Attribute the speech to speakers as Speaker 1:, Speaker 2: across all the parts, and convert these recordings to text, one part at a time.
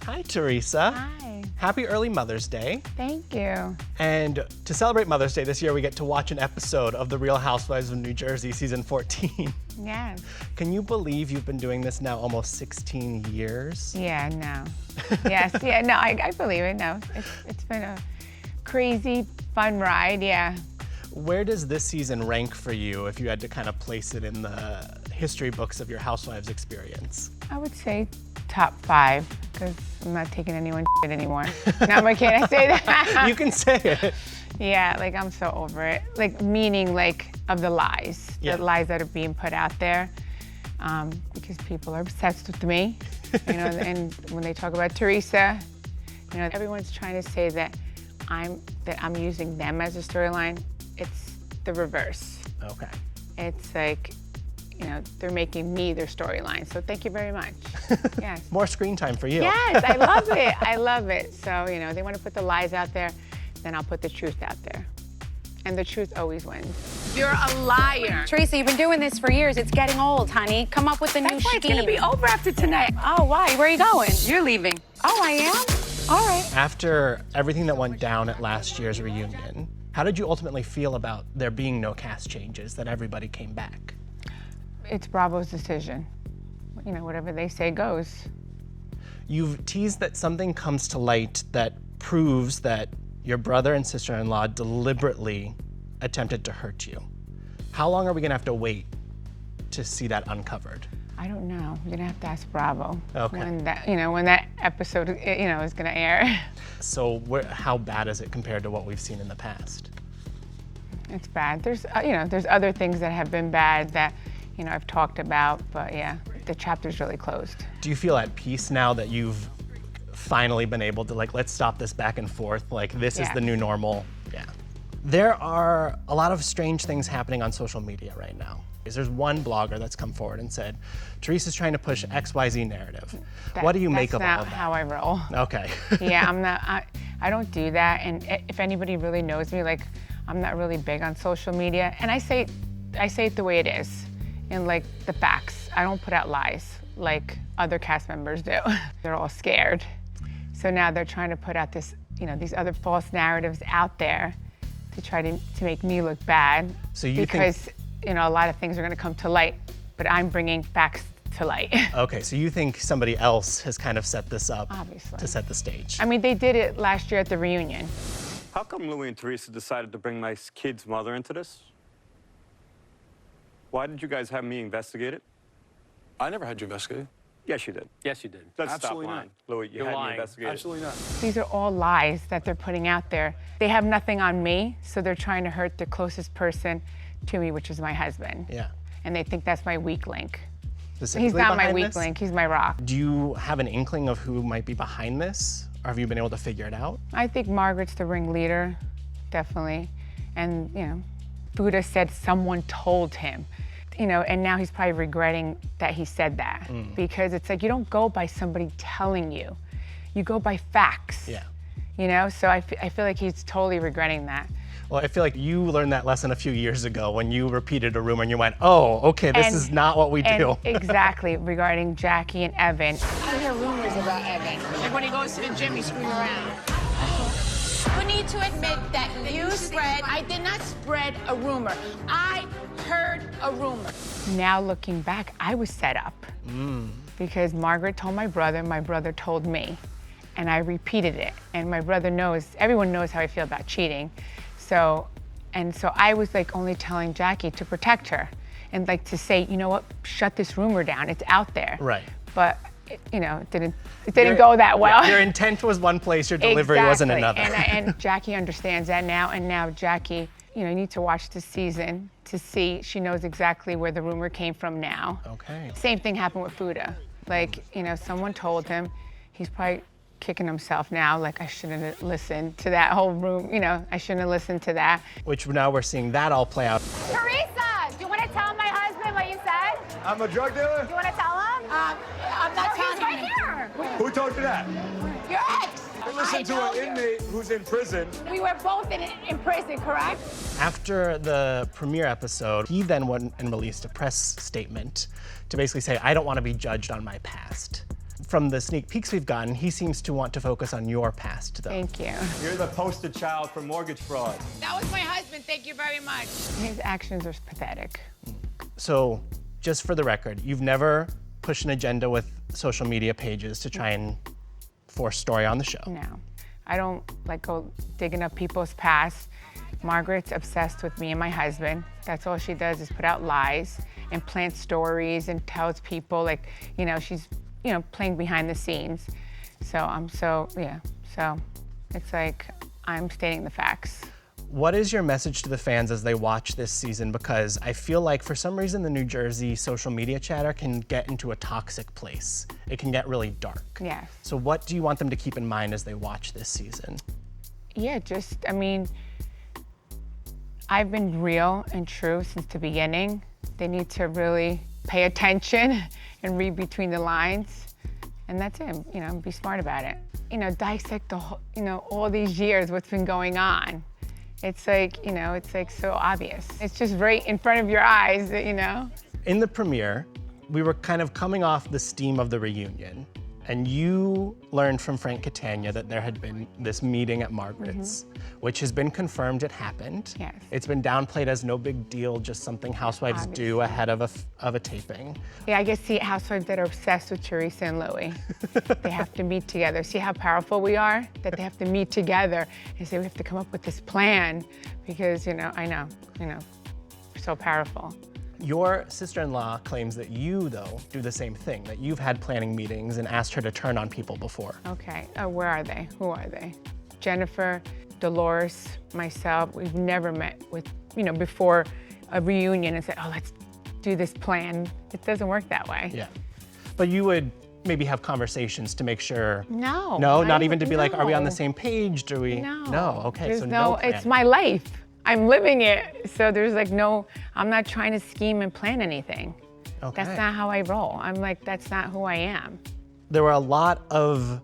Speaker 1: Hi, Teresa.
Speaker 2: Hi.
Speaker 1: Happy early Mother's Day.
Speaker 2: Thank you.
Speaker 1: And to celebrate Mother's Day this year, we get to watch an episode of The Real Housewives of New Jersey, season 14.
Speaker 2: Yes.
Speaker 1: Can you believe you've been doing this now almost 16 years?
Speaker 2: Yeah, no. Yes, yeah, no, I believe it, no. It's been a crazy, fun ride, yeah.
Speaker 1: Where does this season rank for you if you had to kind of place it in the history books of your Housewives experience?
Speaker 2: I would say top 5, because I'm not taking anyone's shit anymore. No, I'm kidding, I say that.
Speaker 1: You can say it.
Speaker 2: Yeah, like I'm so over it. Like meaning like of the lies,
Speaker 1: Yeah.
Speaker 2: the lies that are being put out there, because people are obsessed with me, you know. And when they talk about Teresa, you know, everyone's trying to say that I'm using them as a storyline. It's the reverse.
Speaker 1: Okay.
Speaker 2: It's like, you know, they're making me their storyline. So thank you very much. Yes.
Speaker 1: More screen time for you.
Speaker 2: Yes, I love it. I love it. So, you know, they want to put the lies out there, then I'll put the truth out there. And the truth always wins.
Speaker 3: You're a liar.
Speaker 4: Teresa, you've been doing this for years. It's getting old, honey. Come up with a new
Speaker 3: That's why
Speaker 4: scheme.
Speaker 3: it's gonna be over after tonight.
Speaker 4: Oh, why? Where are you going?
Speaker 3: You're leaving.
Speaker 4: Oh, I am? All right.
Speaker 1: After everything that went down at last year's reunion, how did you ultimately feel about there being no cast changes, that everybody came back?
Speaker 2: It's Bravo's decision. You know, whatever they say goes.
Speaker 1: You've teased that something comes to light that proves that your brother and sister-in-law deliberately attempted to hurt you. How long are we gonna have to wait to see that uncovered?
Speaker 2: I don't know. You're gonna have to ask Bravo.
Speaker 1: Okay.
Speaker 2: When that episode, you know, is gonna air.
Speaker 1: So how bad is it compared to what we've seen in the past?
Speaker 2: It's bad. There's, you know, there's other things that have been bad that, you know, I've talked about, but yeah, the chapter's really closed.
Speaker 1: Do you feel at peace now that you've finally been able to, like, let's stop this back and forth, like this is
Speaker 2: Yeah.
Speaker 1: the new normal? Yeah. There are a lot of strange things happening on social media right now. There's one blogger that's come forward and said, Teresa's trying to push XYZ narrative. What do you make of all
Speaker 2: That's
Speaker 1: of
Speaker 2: not
Speaker 1: that?
Speaker 2: how I roll.
Speaker 1: Okay.
Speaker 2: Yeah, I don't do that. And if anybody really knows me, like, I'm not really big on social media. And I say it the way it is, and like the facts. I don't put out lies like other cast members do. They're all scared. So now they're trying to put out this, you know, these other false narratives out there to try to make me look bad.
Speaker 1: So you think-
Speaker 2: because you know, a lot of things are gonna come to light, but I'm bringing facts to light.
Speaker 1: Okay, so you think somebody else has kind of set this up
Speaker 2: Obviously.
Speaker 1: to set the stage?
Speaker 2: I mean, they did it last year at the reunion.
Speaker 5: How come Louis and Teresa decided to bring my kid's mother into this? Why did you guys have me investigate it?
Speaker 6: I never had you investigated.
Speaker 5: Yes, you did.
Speaker 6: Yes, you did.
Speaker 5: Let's
Speaker 6: Absolutely
Speaker 5: stop
Speaker 6: not.
Speaker 5: lying. Louis, you
Speaker 6: You're
Speaker 5: had me
Speaker 6: lying.
Speaker 5: investigated.
Speaker 6: Absolutely not.
Speaker 2: These are all lies that they're putting out there. They have nothing on me, so they're trying to hurt the closest person to me, which is my husband.
Speaker 1: Yeah.
Speaker 2: And they think that's my weak link.
Speaker 1: Specifically
Speaker 2: He's not my
Speaker 1: behind
Speaker 2: weak
Speaker 1: this?
Speaker 2: link, he's my rock.
Speaker 1: Do you have an inkling of who might be behind this? Or have you been able to figure it out?
Speaker 2: I think Margaret's the ringleader, definitely. And, you know, Buddha said someone told him. You know, and now he's probably regretting that he said that. Because it's like, you don't go by somebody telling you. You go by facts.
Speaker 1: Yeah.
Speaker 2: You know, so I feel like he's totally regretting that.
Speaker 1: Well, I feel like you learned that lesson a few years ago when you repeated a rumor and you went, oh, okay, this is not what we do.
Speaker 2: Exactly, regarding Jackie and Evan.
Speaker 3: I hear rumors about Evan. Like when he goes to the gym, he's screwing around. You need to admit that you spread. I did not spread a rumor. I heard a rumor.
Speaker 2: Now looking back, I was set up. Because Margaret told my brother told me. And I repeated it. And my brother knows, everyone knows how I feel about cheating. So I was like only telling Jackie to protect her. And like to say, you know what, shut this rumor down, it's out there.
Speaker 1: Right.
Speaker 2: But, you know, it didn't go that well.
Speaker 1: Your intent was one place, your delivery wasn't another.
Speaker 2: And Jackie understands that now, and now Jackie, you know, you need to watch this season to see, she knows exactly where the rumor came from now.
Speaker 1: Okay.
Speaker 2: Same thing happened with Buddha. Like, you know, someone told him, he's probably kicking himself now, like I shouldn't have listened to that whole room, you know, I shouldn't have listened to that.
Speaker 1: Which now we're seeing that all play out.
Speaker 4: Teresa, do you want to tell my husband what you said?
Speaker 7: I'm a drug dealer?
Speaker 4: Do you want to tell him?
Speaker 3: I'm not
Speaker 4: He's
Speaker 3: telling
Speaker 4: right
Speaker 3: him.
Speaker 4: here.
Speaker 7: Who told you that?
Speaker 3: Your ex.
Speaker 7: Listen to an inmate who's in prison.
Speaker 4: We were both in prison, correct?
Speaker 1: After the premiere episode, he then went and released a press statement to basically say, I don't want to be judged on my past. From the sneak peeks we've gotten, he seems to want to focus on your past, though.
Speaker 2: Thank you.
Speaker 7: You're the poster child for mortgage fraud.
Speaker 3: That was my husband. Thank you very much.
Speaker 2: His actions are pathetic.
Speaker 1: So, just for the record, you've never pushed an agenda with social media pages to try and force story on the show.
Speaker 2: No, I don't like go digging up people's past. Margaret's obsessed with me and my husband. That's all she does is put out lies and plant stories and tells people like, she's, playing behind the scenes. So so it's like I'm stating the facts.
Speaker 1: What is your message to the fans as they watch this season? Because I feel like for some reason the New Jersey social media chatter can get into a toxic place. It can get really dark.
Speaker 2: Yes.
Speaker 1: So what do you want them to keep in mind as they watch this season?
Speaker 2: Yeah, I've been real and true since the beginning. They need to really pay attention and read between the lines. And that's it, be smart about it. Dissect the whole, all these years, what's been going on. It's like, it's like so obvious. It's just right in front of your eyes,
Speaker 1: In the premiere, we were kind of coming off the steam of the reunion, and you learned from Frank Catania that there had been this meeting at Margaret's, which has been confirmed it happened.
Speaker 2: Yes.
Speaker 1: It's been downplayed as no big deal, just something housewives do ahead of a taping.
Speaker 2: Yeah, I guess see housewives that are obsessed with Teresa and Louis. They have to meet together. See how powerful we are? That they have to meet together and say we have to come up with this plan because, I know, we're so powerful.
Speaker 1: Your sister-in-law claims that you, though, do the same thing, that you've had planning meetings and asked her to turn on people before.
Speaker 2: Okay, where are they? Who are they? Jennifer, Dolores, myself, we've never met with, before a reunion and said, oh, let's do this plan. It doesn't work that way.
Speaker 1: Yeah. But you would maybe have conversations to make sure.
Speaker 2: No.
Speaker 1: No, not even to be like, are we on the same page? Do we?
Speaker 2: No.
Speaker 1: No, okay,
Speaker 2: There's
Speaker 1: so no plan.
Speaker 2: It's my life. I'm living it. So there's like I'm not trying to scheme and plan anything.
Speaker 1: Okay.
Speaker 2: That's not how I roll. I'm like, that's not who I am.
Speaker 1: There were a lot of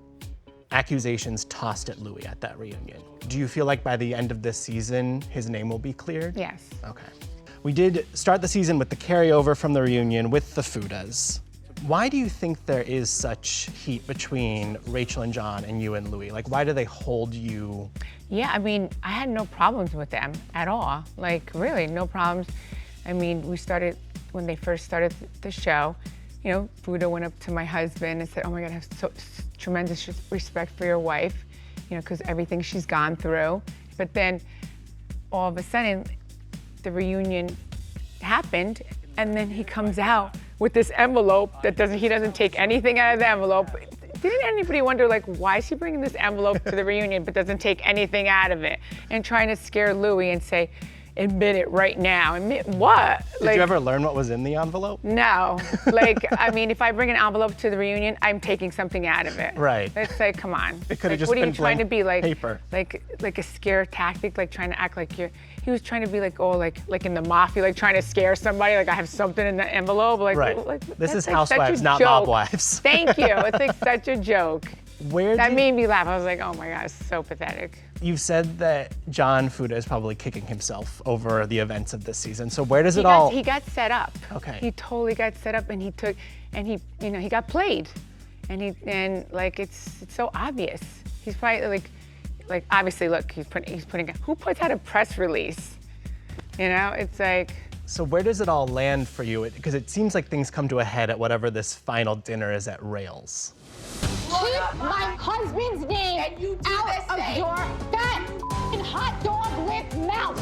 Speaker 1: accusations tossed at Louis at that reunion. Do you feel like by the end of this season, his name will be cleared?
Speaker 2: Yes.
Speaker 1: Okay. We did start the season with the carryover from the reunion with the Fudas. Why do you think there is such heat between Rachel and John and you and Louis? Like, why do they hold you?
Speaker 2: Yeah, I had no problems with them at all. Like, really, no problems. When they first started the show, Fuda went up to my husband and said, oh my God, I have so tremendous respect for your wife, because everything she's gone through. But then all of a sudden, the reunion happened, and then he comes out with this envelope that he doesn't take anything out of the envelope. Didn't anybody wonder, like, why is he bringing this envelope to the reunion but doesn't take anything out of it? And trying to scare Louis and say, admit it right now. Admit what?
Speaker 1: Did you ever learn what was in the envelope?
Speaker 2: No. If I bring an envelope to the reunion, I'm taking something out of it.
Speaker 1: Right.
Speaker 2: It's like, come on.
Speaker 1: It could have just
Speaker 2: what are
Speaker 1: been
Speaker 2: you trying to be like?
Speaker 1: paper.
Speaker 2: Like a scare tactic, like trying to act like you're. He was trying to be like, like in the mafia, like trying to scare somebody, like I have something in the envelope. Like,
Speaker 1: right.
Speaker 2: that's
Speaker 1: This is
Speaker 2: like
Speaker 1: Housewives, not
Speaker 2: joke.
Speaker 1: Mob Wives.
Speaker 2: Thank you. It's like such a joke. That
Speaker 1: Made
Speaker 2: made me laugh. I was like, oh my God, it's so pathetic.
Speaker 1: You've said that John Fuda is probably kicking himself over the events of this season. So where does it all?
Speaker 2: He got set up.
Speaker 1: Okay.
Speaker 2: He totally got set up, and he got played, and it's so obvious. He's probably like obviously look, he's putting. Who puts out a press release? It's like.
Speaker 1: So where does it all land for you? Because it seems like things come to a head at whatever this final dinner is at Rails.
Speaker 4: Keep my husband's name out of your fat hot dog lip mouth.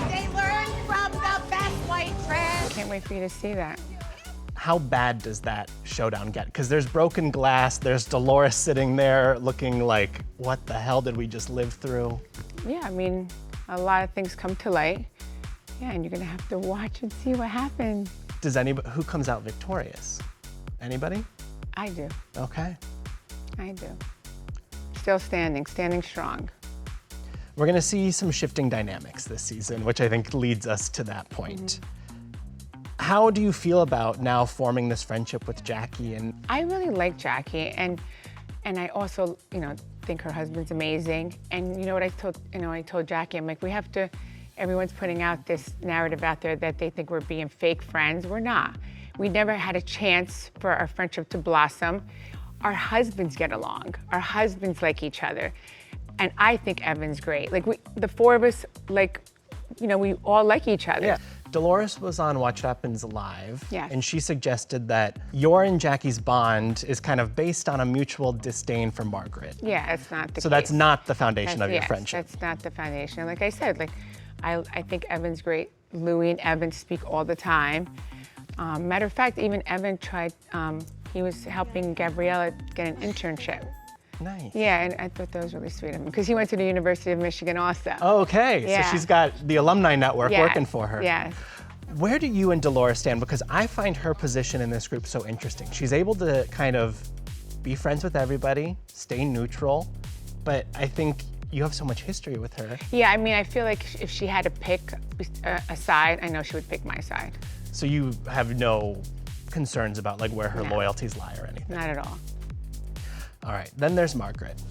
Speaker 3: They learned from the best white trash.
Speaker 2: Can't wait for you to see that.
Speaker 1: How bad does that showdown get? Because there's broken glass, there's Dolores sitting there looking like, what the hell did we just live through?
Speaker 2: Yeah, a lot of things come to light. Yeah, and you're gonna have to watch and see what happens.
Speaker 1: Who comes out victorious? Anybody?
Speaker 2: I do.
Speaker 1: Okay.
Speaker 2: I do. Still standing strong.
Speaker 1: We're gonna see some shifting dynamics this season, which I think leads us to that point. How do you feel about now forming this friendship with Jackie? And
Speaker 2: I really like Jackie, and I also, think her husband's amazing. And you know what I told Jackie, I'm like, everyone's putting out this narrative out there that they think we're being fake friends. We're not. We never had a chance for our friendship to blossom. Our husbands get along. Our husbands like each other. And I think Evan's great. Like, the four of us, like, you know, we all like each other.
Speaker 1: Yeah. Dolores was on What Happens Live,
Speaker 2: Yes.
Speaker 1: and she suggested that your and Jackie's bond is kind of based on a mutual disdain for Margaret.
Speaker 2: Yeah, that's not the case.
Speaker 1: So that's not the foundation of your
Speaker 2: Yes,
Speaker 1: friendship.
Speaker 2: that's not the foundation. Like I said, like, I think Evan's great. Louis and Evan speak all the time. Matter of fact, even Evan tried, he was helping Gabriella get an internship.
Speaker 1: Nice.
Speaker 2: Yeah, and I thought that was really sweet of him, because he went to the University of Michigan also.
Speaker 1: Okay,
Speaker 2: Yeah.
Speaker 1: so she's got the alumni network
Speaker 2: Yes,
Speaker 1: working for her.
Speaker 2: Yes.
Speaker 1: Where do you and Dolores stand? Because I find her position in this group so interesting. She's able to kind of be friends with everybody, stay neutral, but I think you have so much history with her.
Speaker 2: Yeah, I mean, I feel like if she had to pick a side, I know she would pick my side.
Speaker 1: So you have no concerns about like where her
Speaker 2: No.
Speaker 1: loyalties lie or anything?
Speaker 2: Not at all.
Speaker 1: All right, then there's Margaret.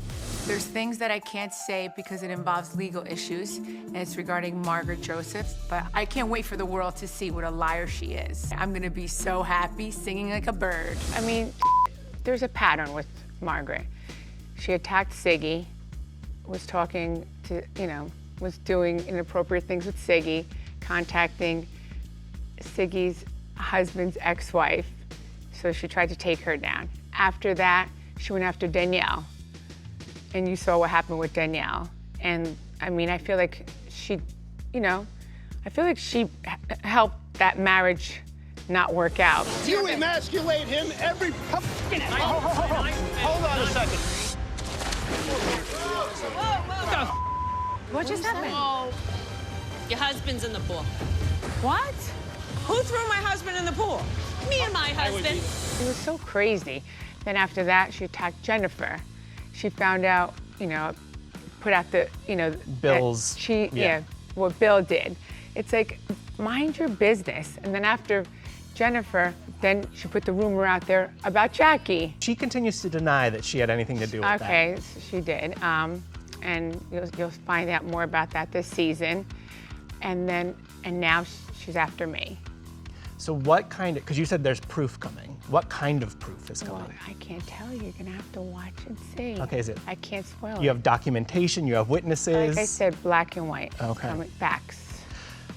Speaker 8: There's things that I can't say because it involves legal issues, and it's regarding Margaret Joseph, but I can't wait for the world to see what a liar she is. I'm gonna be so happy, singing like a bird.
Speaker 2: I mean, there's a pattern with Margaret. She attacked Siggy, was talking to, you know, was doing inappropriate things with Siggy, contacting Siggy's husband's ex-wife, so she tried to take her down. After that, she went after Danielle, and you saw what happened with Danielle. And I mean, I feel like she, you know, I feel like she helped that marriage not work out.
Speaker 9: You emasculate him every fucking Hold on a second.
Speaker 8: What just happened?
Speaker 10: Oh, your husband's in the pool.
Speaker 8: What?
Speaker 10: Who threw my husband in the pool? Me and my husband.
Speaker 2: It was so crazy. Then after that, she attacked Jennifer. She found out, you know, put out the, you know,
Speaker 1: Bill's,
Speaker 2: that
Speaker 1: yeah.
Speaker 2: what Bill did. It's like, mind your business. And then after Jennifer, then she put the rumor out there about Jackie.
Speaker 1: She continues to deny that she had anything to do with that.
Speaker 2: Okay, so she did. And you'll find out more about that this season. And now she's after me.
Speaker 1: So what kind of, because you said there's proof coming. What kind of proof is coming?
Speaker 2: Well, I can't tell you. You're gonna have to watch and see.
Speaker 1: Okay, is it?
Speaker 2: I can't spoil it.
Speaker 1: You have documentation, you have witnesses.
Speaker 2: Like I said, black and white.
Speaker 1: Okay.
Speaker 2: Facts.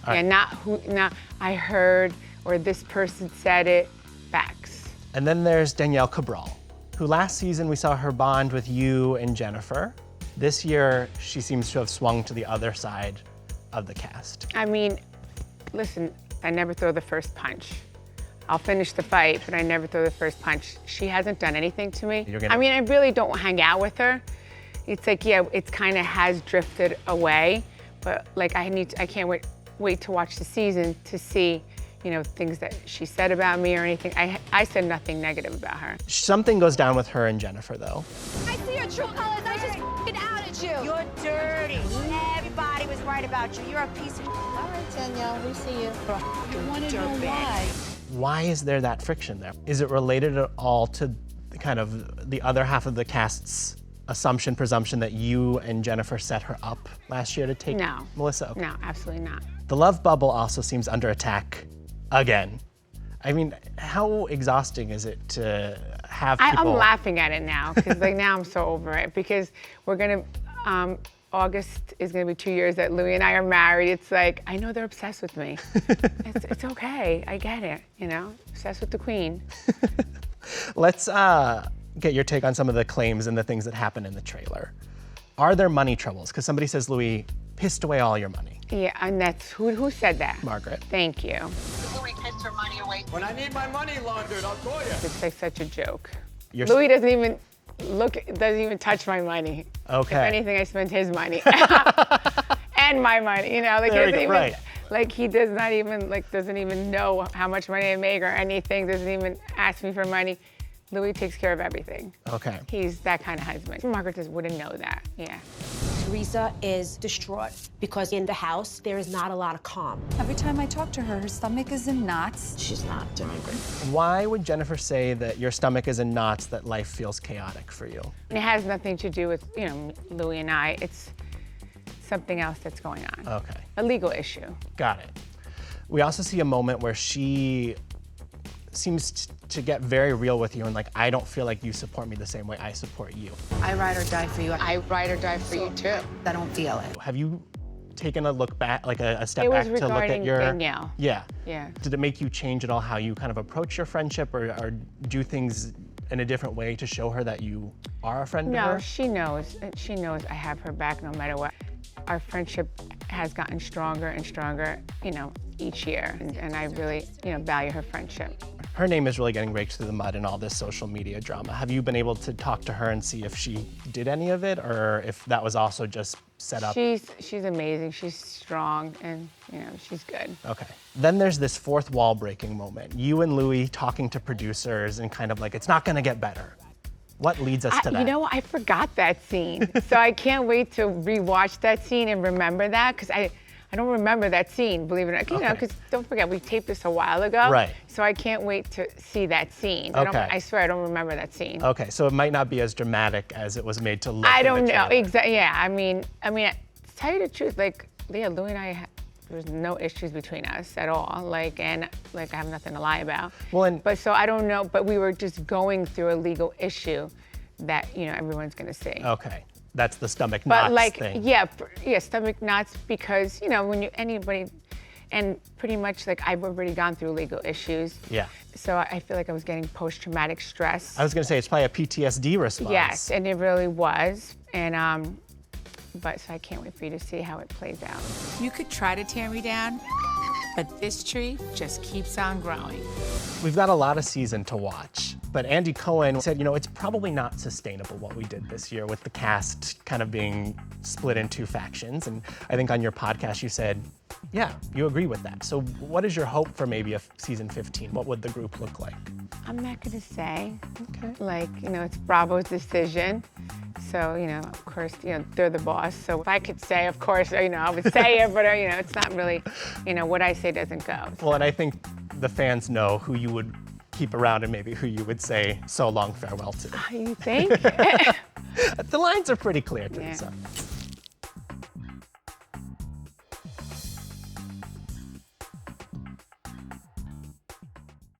Speaker 1: All right.
Speaker 2: Yeah, not I heard or this person said it. Facts.
Speaker 1: And then there's Danielle Cabral, who last season we saw her bond with you and Jennifer. This year, she seems to have swung to the other side of the cast.
Speaker 2: I mean, listen, I never throw the first punch. I'll finish the fight, but I never throw the first punch. She hasn't done anything to me. I mean, I really don't hang out with her. It's like, yeah, it's kind of has drifted away, but like I can't wait to watch the season to see, you know, things that she said about me or anything. I said nothing negative about her.
Speaker 1: Something goes down with her and Jennifer, though.
Speaker 4: I see your true colors. I just f***ing out at you.
Speaker 3: You're dirty. Everybody was right about you. You're a piece of. All right, Danielle, we see you.
Speaker 4: You want to know why?
Speaker 1: Why is there that friction there? Is it related at all to kind of the other half of the cast's assumption, presumption that you and Jennifer set her up last year to take
Speaker 2: No.
Speaker 1: Melissa? Okay.
Speaker 2: No, absolutely not.
Speaker 1: The love bubble also seems under attack again. I mean, how exhausting is it to have people?
Speaker 2: I'm laughing at it now because like now I'm so over it because we're gonna, August is gonna be 2 years that Louis and I are married. It's like, I know they're obsessed with me. It's okay, I get it, you know? Obsessed with the queen.
Speaker 1: Let's get your take on some of the claims and the things that happen in the trailer. Are there money troubles? Because somebody says Louis pissed away all your money.
Speaker 2: Yeah, and that's, who said that?
Speaker 1: Margaret.
Speaker 2: Thank you.
Speaker 3: Louis pissed her money away.
Speaker 7: When I need my money laundered, I'll call you.
Speaker 2: It's like such a joke.
Speaker 1: You're
Speaker 2: Louis doesn't even doesn't even touch my money.
Speaker 1: Okay.
Speaker 2: If anything, I spend his money. And my money, you know, like
Speaker 1: There
Speaker 2: he doesn't
Speaker 1: you go,
Speaker 2: even,
Speaker 1: right.
Speaker 2: like he does not even, like doesn't even know how much money I make or anything, doesn't even ask me for money. Louis takes care of everything.
Speaker 1: Okay.
Speaker 2: He's that kind of husband. Margaret just wouldn't know that, yeah.
Speaker 11: Teresa is distraught because in the house, there is not a lot of calm.
Speaker 8: Every time I talk to her, her stomach is in knots.
Speaker 3: She's not doing good.
Speaker 1: Why would Jennifer say that your stomach is in knots, that life feels chaotic for you?
Speaker 2: And it has nothing to do with, you know, Louis and I. It's something else that's going on.
Speaker 1: Okay.
Speaker 2: A legal issue.
Speaker 1: Got it. We also see a moment where she seems to get very real with you and like, I don't feel like you support me the same way I support you.
Speaker 8: I ride or die for you.
Speaker 3: I ride or die for you too.
Speaker 8: I don't feel it.
Speaker 1: Have you taken a look back, like a step
Speaker 2: It
Speaker 1: back
Speaker 2: was
Speaker 1: to look at
Speaker 2: regarding
Speaker 1: your...
Speaker 2: Danielle.
Speaker 1: Yeah.
Speaker 2: Yeah.
Speaker 1: Did it make you change at all how you kind of approach your friendship or do things in a different way to show her that you are a friend to her?
Speaker 2: No, she knows. She knows I have her back no matter what. Our friendship has gotten stronger and stronger, you know, each year. And I really, you know, value her friendship.
Speaker 1: Her name is really getting raked through the mud in all this social media drama. Have you been able to talk to her and see if she did any of it or if that was also just set up?
Speaker 2: She's amazing. She's strong and, you know, she's good.
Speaker 1: Okay. Then there's this fourth wall breaking moment. You and Louis talking to producers and kind of like, it's not gonna get better. What leads us to that?
Speaker 2: You know, I forgot that scene. So I can't wait to rewatch that scene and remember that because I don't remember that scene, believe it or not. You know, because don't forget, we taped this a while ago.
Speaker 1: Right.
Speaker 2: So I can't wait to see that scene.
Speaker 1: Okay.
Speaker 2: I swear I don't remember that scene.
Speaker 1: Okay, so it might not be as dramatic as it was made to look.
Speaker 2: I
Speaker 1: in
Speaker 2: don't
Speaker 1: the
Speaker 2: know,
Speaker 1: trailer.
Speaker 2: exactly, yeah. I mean, to tell you the truth, like, yeah, Louis and I, there's no issues between us at all. Like, and like, I have nothing to lie about.
Speaker 1: Well,
Speaker 2: but so I don't know, but we were just going through a legal issue that, you know, everyone's gonna see.
Speaker 1: Okay, that's the stomach knots
Speaker 2: But like,
Speaker 1: thing.
Speaker 2: yeah, stomach knots because, you know, when anybody, and pretty much like I've already gone through legal issues.
Speaker 1: Yeah.
Speaker 2: So I feel like I was getting post-traumatic stress.
Speaker 1: I was gonna say, it's probably a PTSD response.
Speaker 2: Yes, and it really was. And, but so I can't wait for you to see how it plays out.
Speaker 8: You could try to tear me down, but this tree just keeps on growing.
Speaker 1: We've got a lot of season to watch, but Andy Cohen said, you know, it's probably not sustainable what we did this year with the cast kind of being split in two factions. And I think on your podcast you said, yeah, you agree with that. So what is your hope for maybe a season 15? What would the group look like?
Speaker 2: I'm not gonna say.
Speaker 1: Okay.
Speaker 2: Like, you know, it's Bravo's decision. So, you know, of course, you know, they're the boss. So if I could say, of course, you know, I would say it, but, you know, it's not really, you know, what I say doesn't go.
Speaker 1: Well, and I think the fans know who you would keep around and maybe who you would say so long farewell to.
Speaker 2: You think?
Speaker 1: The lines are pretty clear, Teresa.
Speaker 2: Yeah.